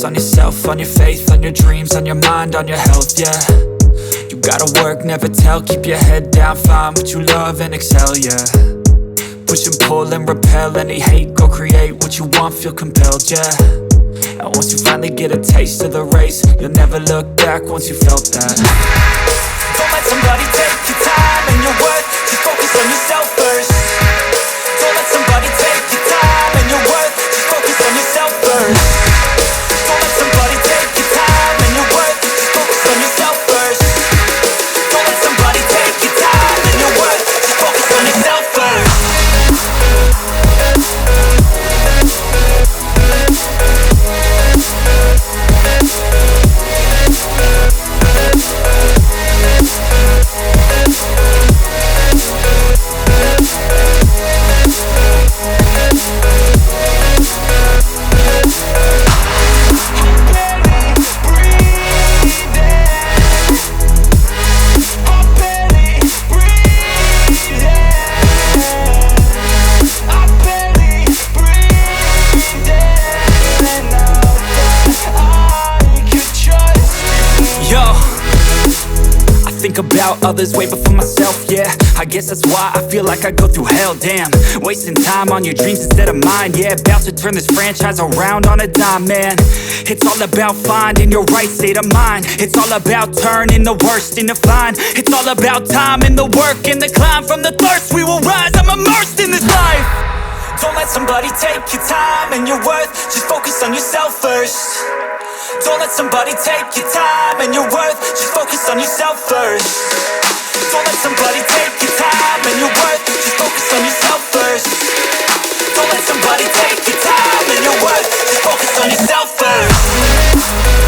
focus on yourself, on your faith, on your dreams, on your mind, on your health, yeah. You gotta work, never tell, keep your head down, find what you love and excel, yeah. Push and pull and repel any hate, go create what you want, feel compelled, yeah. And once you finally get a taste of the race, you'll never look back once you felt that. Don't let somebody take your time and your worth, just focus on yourself first. Don't let somebody take your time and your worth, just focus on yourself first. Don't let somebody take your time and your worth, just focus on yourself first. Don't let somebody take your time and your worth, just focus on yourself first. Think about others way before myself, yeah. I guess that's why I feel like I go through hell, damn. Wasting time on your dreams instead of mine, yeah. About to turn this franchise around on a dime, man. It's all about finding your right state of mind. It's all about turning the worst into fine. It's all about time and the work and the climb. From the thirst we will rise, I'm immersed in this life. Don't let somebody take your time and your worth, just focus on yourself first. Don't let somebody take your time and your worth, just focus on yourself first. Don't let somebody take your time and your worth, just focus on yourself first. Don't let somebody take your time and your worth, just focus on yourself first.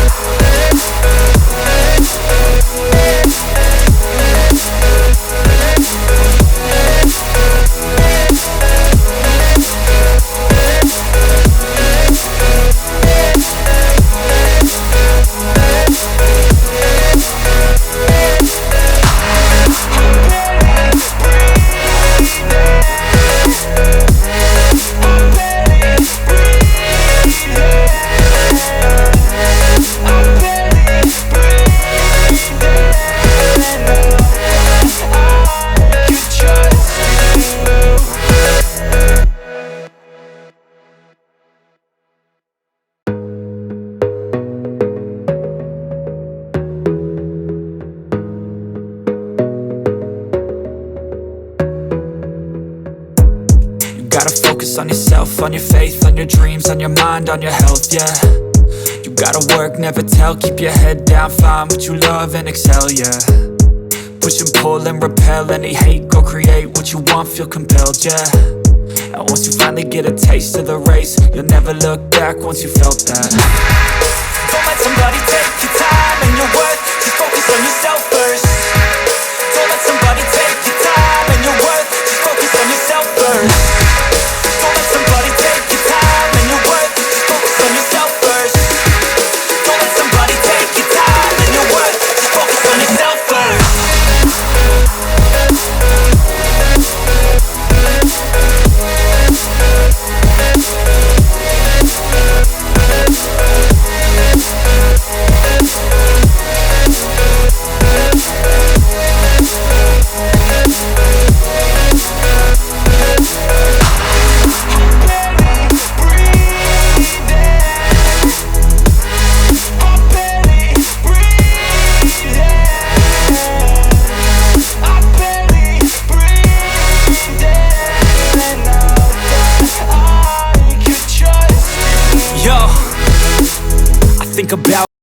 Gotta focus on yourself, on your faith, on your dreams, on your mind, on your health, yeah. You gotta work, never tell, keep your head down, find what you love and excel, yeah. Push and pull and repel any hate, go create what you want, feel compelled, yeah. And once you finally get a taste of the race, you'll never look back once you felt that. Don't let somebody take your time and your worth, just focus on yourself first. Don't let somebody take your time and your worth, just focus on yourself first. Think about